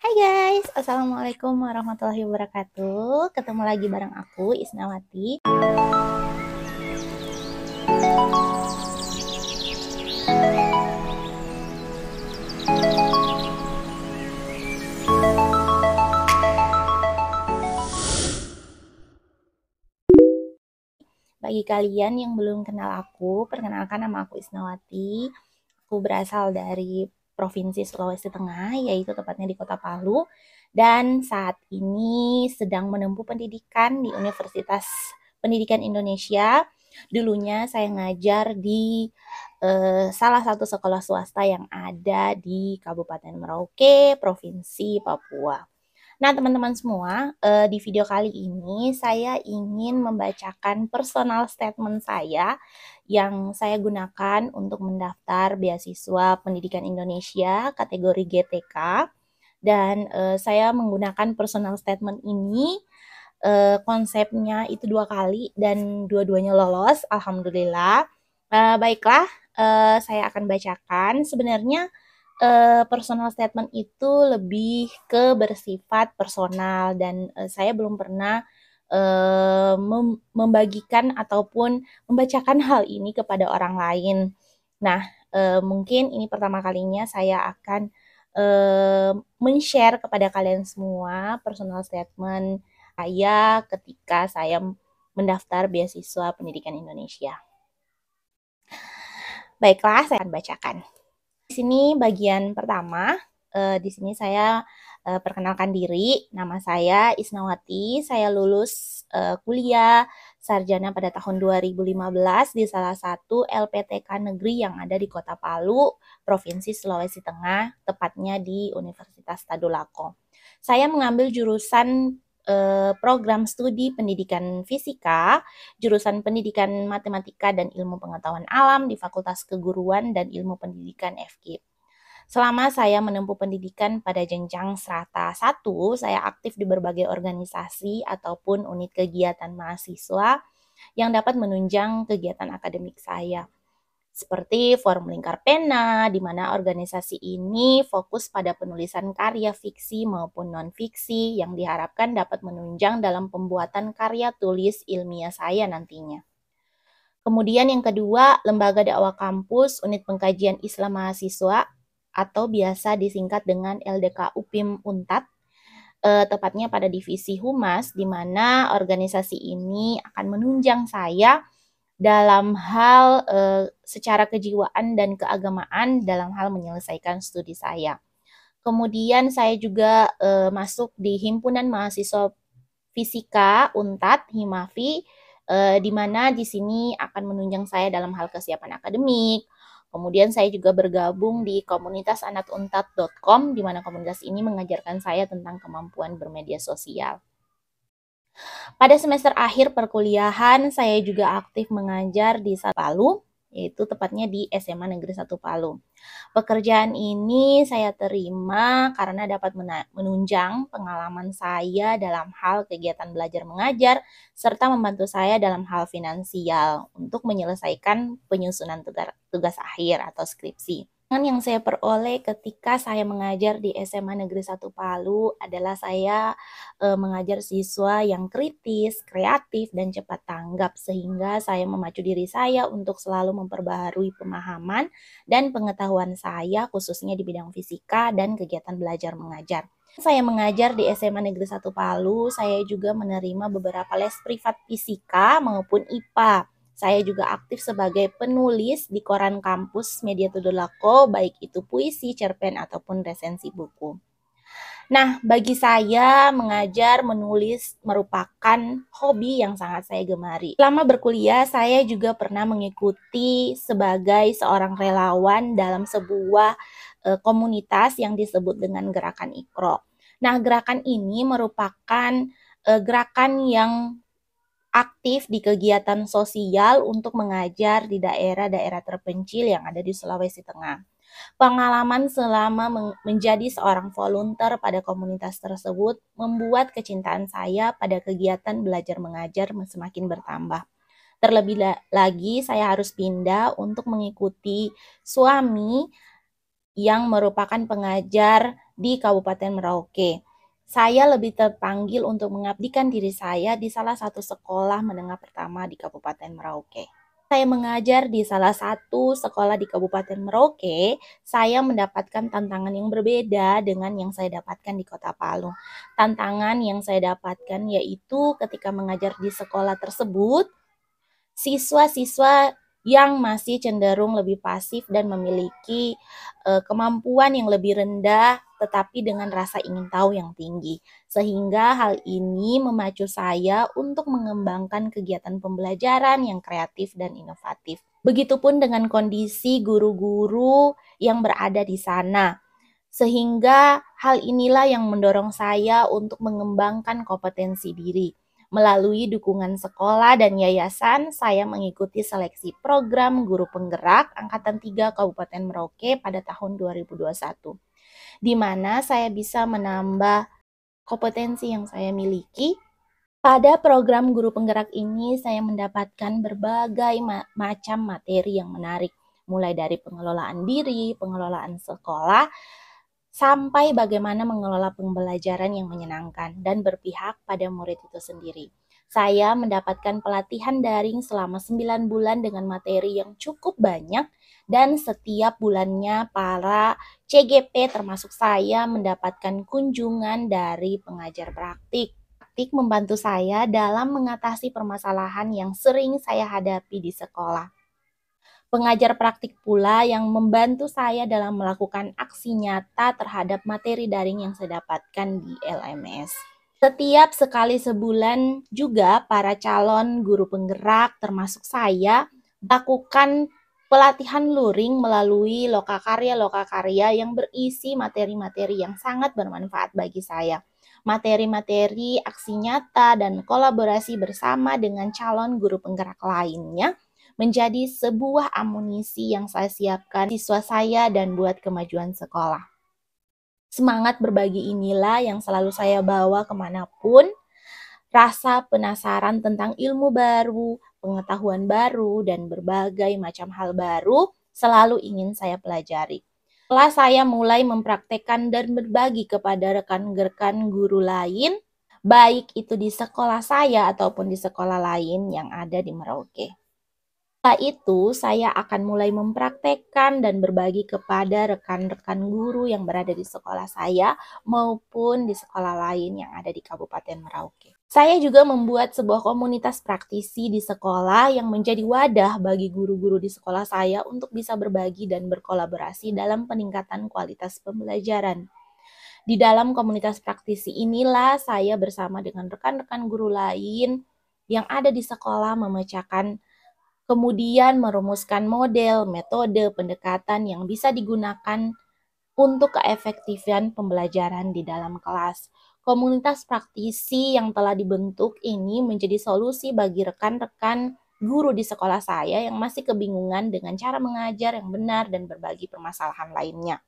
Hai guys, Assalamualaikum warahmatullahi wabarakatuh. Ketemu lagi bareng aku, Isnawati. Bagi kalian yang belum kenal aku, perkenalkan nama aku Isnawati. Aku berasal dari Provinsi Sulawesi Tengah, yaitu tepatnya di Kota Palu. Dan saat ini sedang menempuh pendidikan di Universitas Pendidikan Indonesia. Dulunya saya ngajar di salah satu sekolah swasta yang ada di Kabupaten Merauke, Provinsi Papua. Nah, teman-teman semua, di video kali ini saya ingin membacakan personal statement saya yang saya gunakan untuk mendaftar beasiswa pendidikan Indonesia kategori GTK. Dan saya menggunakan personal statement ini, konsepnya itu 2 kali dan dua-duanya lolos, alhamdulillah. Baiklah, saya akan bacakan. Sebenarnya personal statement itu lebih ke bersifat personal dan saya belum pernah membagikan ataupun membacakan hal ini kepada orang lain. Nah, mungkin ini pertama kalinya saya akan men-share kepada kalian semua personal statement saya ketika saya mendaftar beasiswa pendidikan Indonesia. Baiklah, saya akan bacakan. Di sini bagian pertama, di sini saya perkenalkan diri. Nama saya Isnawati, saya lulus kuliah sarjana pada tahun 2015 di salah satu LPTK negeri yang ada di Kota Palu, Provinsi Sulawesi Tengah, tepatnya di Universitas Tadulako. Saya mengambil jurusan program studi pendidikan fisika, jurusan pendidikan matematika dan ilmu pengetahuan alam di Fakultas Keguruan dan Ilmu Pendidikan FK. Selama saya menempuh pendidikan pada jenjang strata 1, saya aktif di berbagai organisasi ataupun unit kegiatan mahasiswa yang dapat menunjang kegiatan akademik saya. Seperti Forum Lingkar Pena, di mana organisasi ini fokus pada penulisan karya fiksi maupun non-fiksi yang diharapkan dapat menunjang dalam pembuatan karya tulis ilmiah saya nantinya. Kemudian yang kedua, Lembaga Dakwah Kampus Unit Pengkajian Islam Mahasiswa atau biasa disingkat dengan LDK UPIM Untat, tepatnya pada divisi Humas, di mana organisasi ini akan menunjang saya dalam hal secara kejiwaan dan keagamaan dalam hal menyelesaikan studi saya. Kemudian saya juga masuk di Himpunan Mahasiswa Fisika Untat Himafi, di mana di sini akan menunjang saya dalam hal kesiapan akademik. Kemudian saya juga bergabung di komunitas anatuntat.com, di mana komunitas ini mengajarkan saya tentang kemampuan bermedia sosial. Pada semester akhir perkuliahan, saya juga aktif mengajar di Palu, yaitu tepatnya di SMA Negeri 1 Palu. Pekerjaan ini saya terima karena dapat menunjang pengalaman saya dalam hal kegiatan belajar mengajar, serta membantu saya dalam hal finansial untuk menyelesaikan penyusunan tugas akhir atau skripsi. Yang saya peroleh ketika saya mengajar di SMA Negeri 1 Palu adalah saya mengajar siswa yang kritis, kreatif, dan cepat tanggap sehingga saya memacu diri saya untuk selalu memperbaharui pemahaman dan pengetahuan saya khususnya di bidang fisika dan kegiatan belajar mengajar. Saya mengajar di SMA Negeri 1 Palu, saya juga menerima beberapa les privat fisika maupun IPA. Saya juga aktif sebagai penulis di koran kampus Media Tadulako, baik itu puisi, cerpen, ataupun resensi buku. Nah, bagi saya mengajar, menulis merupakan hobi yang sangat saya gemari. Selama berkuliah, saya juga pernah mengikuti sebagai seorang relawan dalam sebuah komunitas yang disebut dengan Gerakan Ikro. Nah, gerakan ini merupakan gerakan yang aktif di kegiatan sosial untuk mengajar di daerah-daerah terpencil yang ada di Sulawesi Tengah. Pengalaman selama menjadi seorang volunteer pada komunitas tersebut membuat kecintaan saya pada kegiatan belajar mengajar semakin bertambah. Terlebih lagi saya harus pindah untuk mengikuti suami yang merupakan pengajar di Kabupaten Merauke. Saya lebih terpanggil untuk mengabdikan diri saya di salah satu sekolah menengah pertama di Kabupaten Merauke. Saya mengajar di salah satu sekolah di Kabupaten Merauke, saya mendapatkan tantangan yang berbeda dengan yang saya dapatkan di Kota Palu. Tantangan yang saya dapatkan yaitu ketika mengajar di sekolah tersebut, siswa-siswa yang masih cenderung lebih pasif dan memiliki kemampuan yang lebih rendah tetapi dengan rasa ingin tahu yang tinggi. Sehingga hal ini memacu saya untuk mengembangkan kegiatan pembelajaran yang kreatif dan inovatif. Begitupun dengan kondisi guru-guru yang berada di sana. Sehingga hal inilah yang mendorong saya untuk mengembangkan kompetensi diri. Melalui dukungan sekolah dan yayasan, saya mengikuti seleksi program guru penggerak Angkatan 3 Kabupaten Merauke pada tahun 2021, di mana saya bisa menambah kompetensi yang saya miliki. Pada program guru penggerak ini, saya mendapatkan berbagai macam materi yang menarik, mulai dari pengelolaan diri, pengelolaan sekolah, sampai bagaimana mengelola pembelajaran yang menyenangkan dan berpihak pada murid itu sendiri. Saya mendapatkan pelatihan daring selama 9 bulan dengan materi yang cukup banyak dan setiap bulannya para CGP termasuk saya mendapatkan kunjungan dari pengajar praktik. Praktik membantu saya dalam mengatasi permasalahan yang sering saya hadapi di sekolah. Pengajar praktik pula yang membantu saya dalam melakukan aksi nyata terhadap materi daring yang saya dapatkan di LMS. Setiap sekali sebulan juga para calon guru penggerak termasuk saya melakukan pelatihan luring melalui lokakarya yang berisi materi-materi yang sangat bermanfaat bagi saya. Materi-materi aksi nyata dan kolaborasi bersama dengan calon guru penggerak lainnya menjadi sebuah amunisi yang saya siapkan siswa saya dan buat kemajuan sekolah. Semangat berbagi inilah yang selalu saya bawa kemanapun. Rasa penasaran tentang ilmu baru, pengetahuan baru, dan berbagai macam hal baru selalu ingin saya pelajari. Setelah saya mulai mempraktekkan dan berbagi kepada rekan-rekan guru lain, baik itu di sekolah saya ataupun di sekolah lain yang ada di Merauke. Setelah itu, saya akan mulai mempraktekkan dan berbagi kepada rekan-rekan guru yang berada di sekolah saya maupun di sekolah lain yang ada di Kabupaten Merauke. Saya juga membuat sebuah komunitas praktisi di sekolah yang menjadi wadah bagi guru-guru di sekolah saya untuk bisa berbagi dan berkolaborasi dalam peningkatan kualitas pembelajaran. Di dalam komunitas praktisi inilah saya bersama dengan rekan-rekan guru lain yang ada di sekolah memecahkan kemudian merumuskan model, metode, pendekatan yang bisa digunakan untuk keefektifan pembelajaran di dalam kelas. Komunitas praktisi yang telah dibentuk ini menjadi solusi bagi rekan-rekan guru di sekolah saya yang masih kebingungan dengan cara mengajar yang benar dan berbagi permasalahan lainnya.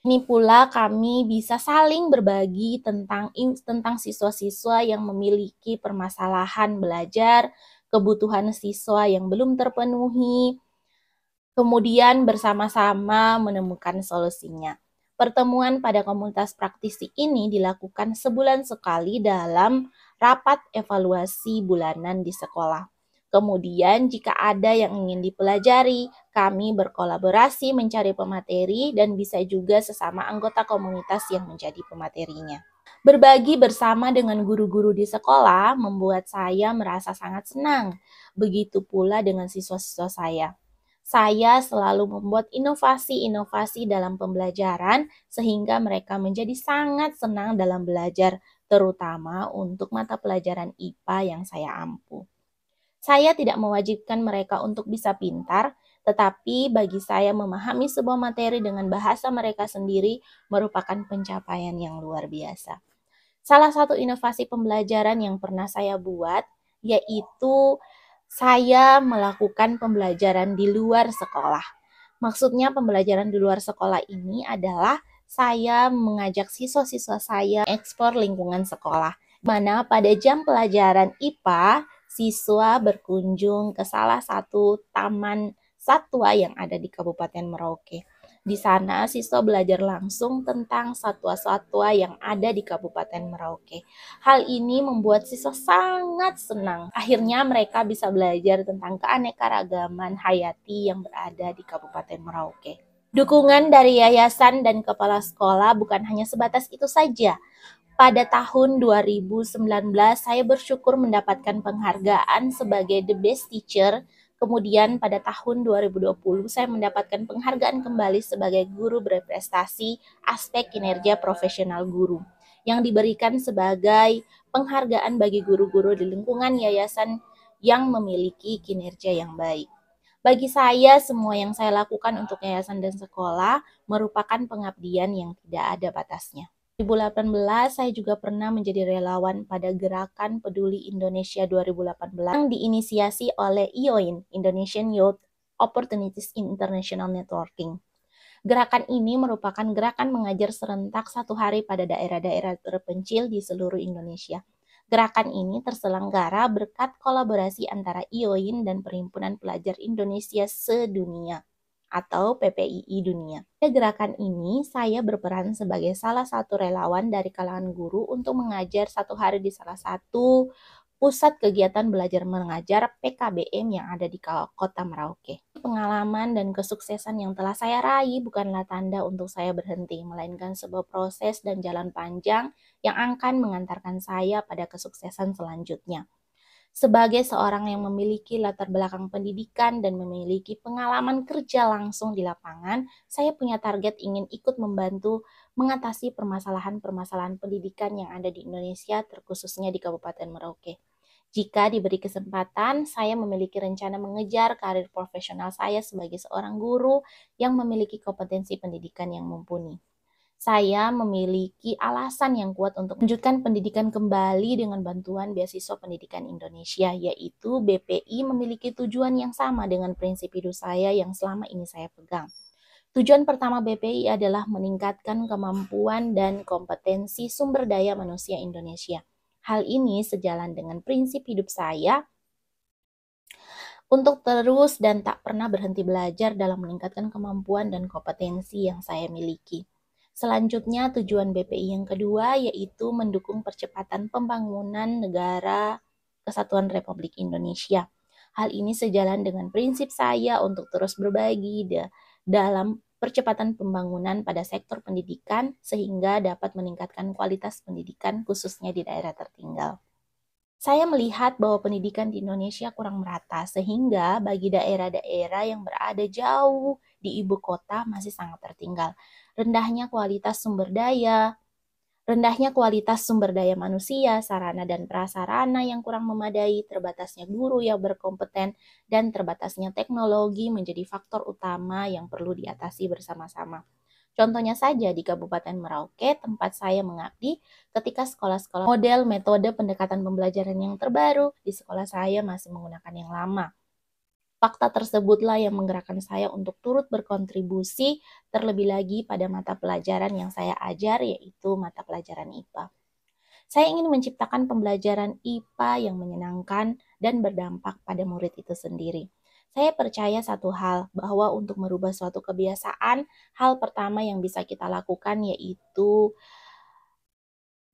Ini pula kami bisa saling berbagi tentang siswa-siswa yang memiliki permasalahan belajar, kebutuhan siswa yang belum terpenuhi, kemudian bersama-sama menemukan solusinya. Pertemuan pada komunitas praktisi ini dilakukan sebulan sekali dalam rapat evaluasi bulanan di sekolah. Kemudian jika ada yang ingin dipelajari, kami berkolaborasi mencari pemateri dan bisa juga sesama anggota komunitas yang menjadi pematerinya. Berbagi bersama dengan guru-guru di sekolah membuat saya merasa sangat senang. Begitu pula dengan siswa-siswa saya. Saya selalu membuat inovasi-inovasi dalam pembelajaran sehingga mereka menjadi sangat senang dalam belajar, terutama untuk mata pelajaran IPA yang saya ampu. Saya tidak mewajibkan mereka untuk bisa pintar, tetapi bagi saya memahami sebuah materi dengan bahasa mereka sendiri merupakan pencapaian yang luar biasa. Salah satu inovasi pembelajaran yang pernah saya buat yaitu saya melakukan pembelajaran di luar sekolah. Maksudnya pembelajaran di luar sekolah ini adalah saya mengajak siswa-siswa saya eksplor lingkungan sekolah. Mana pada jam pelajaran IPA, siswa berkunjung ke salah satu taman satwa yang ada di Kabupaten Merauke. Di sana, siswa belajar langsung tentang satwa-satwa yang ada di Kabupaten Merauke. Hal ini membuat siswa sangat senang. Akhirnya mereka bisa belajar tentang keanekaragaman hayati yang berada di Kabupaten Merauke. Dukungan dari yayasan dan kepala sekolah bukan hanya sebatas itu saja. Pada tahun 2019, saya bersyukur mendapatkan penghargaan sebagai The Best Teacher. Kemudian pada tahun 2020, saya mendapatkan penghargaan kembali sebagai guru berprestasi aspek kinerja profesional guru, yang diberikan sebagai penghargaan bagi guru-guru di lingkungan yayasan yang memiliki kinerja yang baik. Bagi saya, semua yang saya lakukan untuk yayasan dan sekolah merupakan pengabdian yang tidak ada batasnya. 2018, saya juga pernah menjadi relawan pada Gerakan Peduli Indonesia 2018 yang diinisiasi oleh IOIN, Indonesian Youth Opportunities International Networking. Gerakan ini merupakan gerakan mengajar serentak 1 hari pada daerah-daerah terpencil di seluruh Indonesia. Gerakan ini terselenggara berkat kolaborasi antara IOIN dan Perhimpunan Pelajar Indonesia Sedunia atau PPII Dunia. Pada gerakan ini, saya berperan sebagai salah satu relawan dari kalangan guru untuk mengajar 1 hari di salah satu pusat kegiatan belajar mengajar PKBM yang ada di Kota Merauke. Pengalaman dan kesuksesan yang telah saya raih bukanlah tanda untuk saya berhenti, melainkan sebuah proses dan jalan panjang yang akan mengantarkan saya pada kesuksesan selanjutnya. Sebagai seorang yang memiliki latar belakang pendidikan dan memiliki pengalaman kerja langsung di lapangan, saya punya target ingin ikut membantu mengatasi permasalahan-permasalahan pendidikan yang ada di Indonesia, terkhususnya di Kabupaten Merauke. Jika diberi kesempatan, saya memiliki rencana mengejar karir profesional saya sebagai seorang guru yang memiliki kompetensi pendidikan yang mumpuni. Saya memiliki alasan yang kuat untuk melanjutkan pendidikan kembali dengan bantuan Beasiswa Pendidikan Indonesia, yaitu BPI memiliki tujuan yang sama dengan prinsip hidup saya yang selama ini saya pegang. Tujuan pertama BPI adalah meningkatkan kemampuan dan kompetensi sumber daya manusia Indonesia. Hal ini sejalan dengan prinsip hidup saya untuk terus dan tak pernah berhenti belajar dalam meningkatkan kemampuan dan kompetensi yang saya miliki. Selanjutnya, tujuan BPI yang kedua yaitu mendukung percepatan pembangunan negara Kesatuan Republik Indonesia. Hal ini sejalan dengan prinsip saya untuk terus berbagi dalam percepatan pembangunan pada sektor pendidikan sehingga dapat meningkatkan kualitas pendidikan khususnya di daerah tertinggal. Saya melihat bahwa pendidikan di Indonesia kurang merata sehingga bagi daerah-daerah yang berada jauh di ibu kota masih sangat tertinggal. Rendahnya kualitas sumber daya manusia, sarana dan prasarana yang kurang memadai, terbatasnya guru yang berkompeten, dan terbatasnya teknologi menjadi faktor utama yang perlu diatasi bersama-sama. Contohnya saja di Kabupaten Merauke, tempat saya mengabdi, ketika sekolah-sekolah model metode pendekatan pembelajaran yang terbaru, di sekolah saya masih menggunakan yang lama. Fakta tersebutlah yang menggerakkan saya untuk turut berkontribusi terlebih lagi pada mata pelajaran yang saya ajar, yaitu mata pelajaran IPA. Saya ingin menciptakan pembelajaran IPA yang menyenangkan dan berdampak pada murid itu sendiri. Saya percaya satu hal, bahwa untuk merubah suatu kebiasaan, hal pertama yang bisa kita lakukan yaitu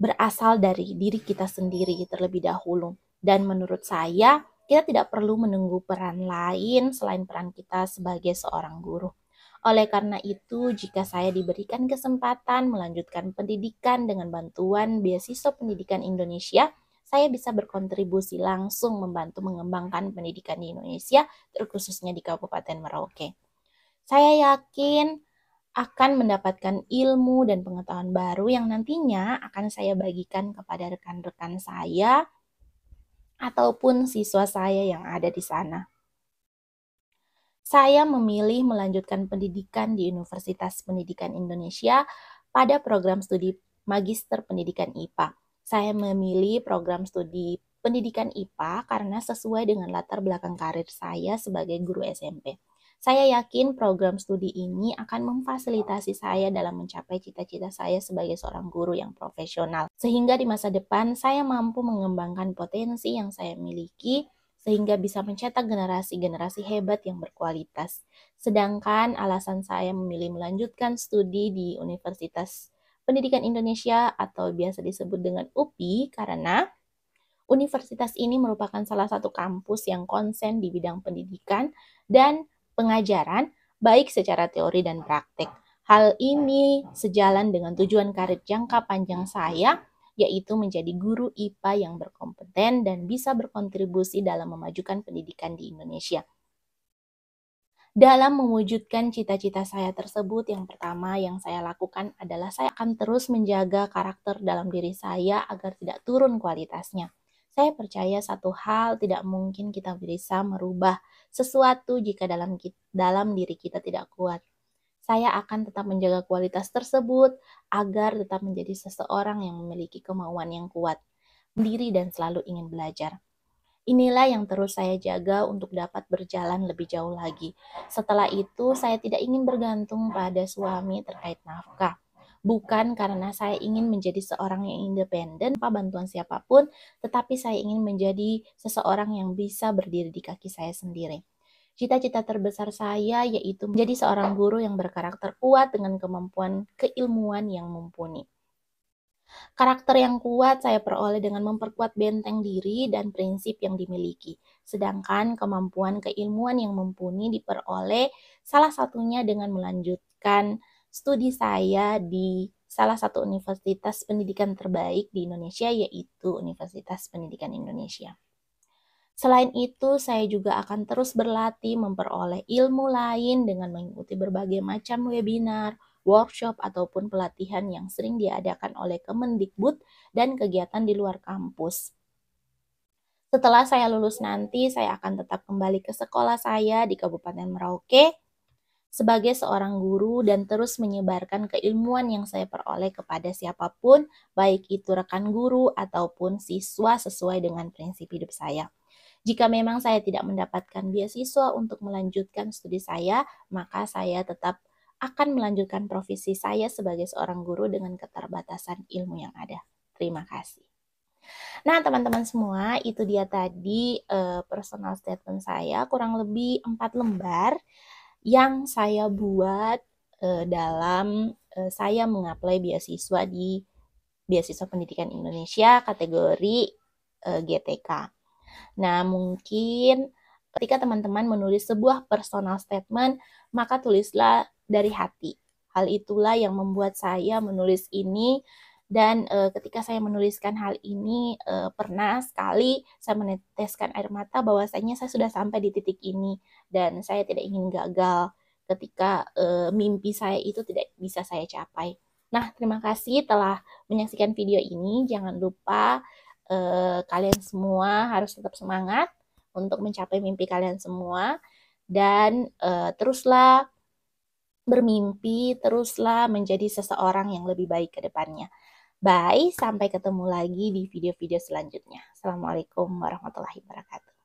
berasal dari diri kita sendiri terlebih dahulu. Dan menurut saya, kita tidak perlu menunggu peran lain selain peran kita sebagai seorang guru. Oleh karena itu, jika saya diberikan kesempatan melanjutkan pendidikan dengan bantuan Beasiswa Pendidikan Indonesia, saya bisa berkontribusi langsung membantu mengembangkan pendidikan di Indonesia, terkhususnya di Kabupaten Merauke. Saya yakin akan mendapatkan ilmu dan pengetahuan baru yang nantinya akan saya bagikan kepada rekan-rekan saya ataupun siswa saya yang ada di sana. Saya memilih melanjutkan pendidikan di Universitas Pendidikan Indonesia pada program studi Magister Pendidikan IPA. Saya memilih program studi pendidikan IPA karena sesuai dengan latar belakang karir saya sebagai guru SMP. Saya yakin program studi ini akan memfasilitasi saya dalam mencapai cita-cita saya sebagai seorang guru yang profesional. Sehingga di masa depan saya mampu mengembangkan potensi yang saya miliki sehingga bisa mencetak generasi-generasi hebat yang berkualitas. Sedangkan alasan saya memilih melanjutkan studi di Universitas Pendidikan Indonesia atau biasa disebut dengan UPI karena universitas ini merupakan salah satu kampus yang konsen di bidang pendidikan dan pengajaran, baik secara teori dan praktek. Hal ini sejalan dengan tujuan karir jangka panjang saya, yaitu menjadi guru IPA yang berkompeten dan bisa berkontribusi dalam memajukan pendidikan di Indonesia. Dalam mewujudkan cita-cita saya tersebut, yang pertama yang saya lakukan adalah saya akan terus menjaga karakter dalam diri saya agar tidak turun kualitasnya. Saya percaya satu hal, tidak mungkin kita bisa merubah sesuatu jika dalam diri kita tidak kuat. Saya akan tetap menjaga kualitas tersebut agar tetap menjadi seseorang yang memiliki kemauan yang kuat, diri dan selalu ingin belajar. Inilah yang terus saya jaga untuk dapat berjalan lebih jauh lagi. Setelah itu, saya tidak ingin bergantung pada suami terkait nafkah. Bukan karena saya ingin menjadi seorang yang independen tanpa bantuan siapapun, tetapi saya ingin menjadi seseorang yang bisa berdiri di kaki saya sendiri. Cita-cita terbesar saya yaitu menjadi seorang guru yang berkarakter kuat dengan kemampuan keilmuan yang mumpuni. Karakter yang kuat saya peroleh dengan memperkuat benteng diri dan prinsip yang dimiliki. Sedangkan kemampuan keilmuan yang mumpuni diperoleh salah satunya dengan melanjutkan studi saya di salah satu universitas pendidikan terbaik di Indonesia, yaitu Universitas Pendidikan Indonesia. Selain itu, saya juga akan terus berlatih memperoleh ilmu lain dengan mengikuti berbagai macam webinar, workshop, ataupun pelatihan yang sering diadakan oleh Kemendikbud dan kegiatan di luar kampus. Setelah saya lulus nanti, saya akan tetap kembali ke sekolah saya di Kabupaten Merauke sebagai seorang guru dan terus menyebarkan keilmuan yang saya peroleh kepada siapapun, baik itu rekan guru ataupun siswa sesuai dengan prinsip hidup saya. Jika memang saya tidak mendapatkan beasiswa untuk melanjutkan studi saya, maka saya tetap akan melanjutkan profesi saya sebagai seorang guru dengan keterbatasan ilmu yang ada. Terima kasih. Nah, teman-teman semua, itu dia tadi personal statement saya, kurang lebih 4 lembar yang saya buat dalam saya mengapply beasiswa di Beasiswa Pendidikan Indonesia kategori GTK. Nah, mungkin ketika teman-teman menulis sebuah personal statement, maka tulislah dari hati. Hal itulah yang membuat saya menulis ini. Dan ketika saya menuliskan hal ini, pernah sekali saya meneteskan air mata bahwasanya saya sudah sampai di titik ini. Dan saya tidak ingin gagal ketika mimpi saya itu tidak bisa saya capai. Nah, terima kasih telah menyaksikan video ini. Jangan lupa kalian semua harus tetap semangat untuk mencapai mimpi kalian semua. Dan teruslah bermimpi, teruslah menjadi seseorang yang lebih baik ke depannya. Bye, sampai ketemu lagi di video-video selanjutnya. Assalamualaikum warahmatullahi wabarakatuh.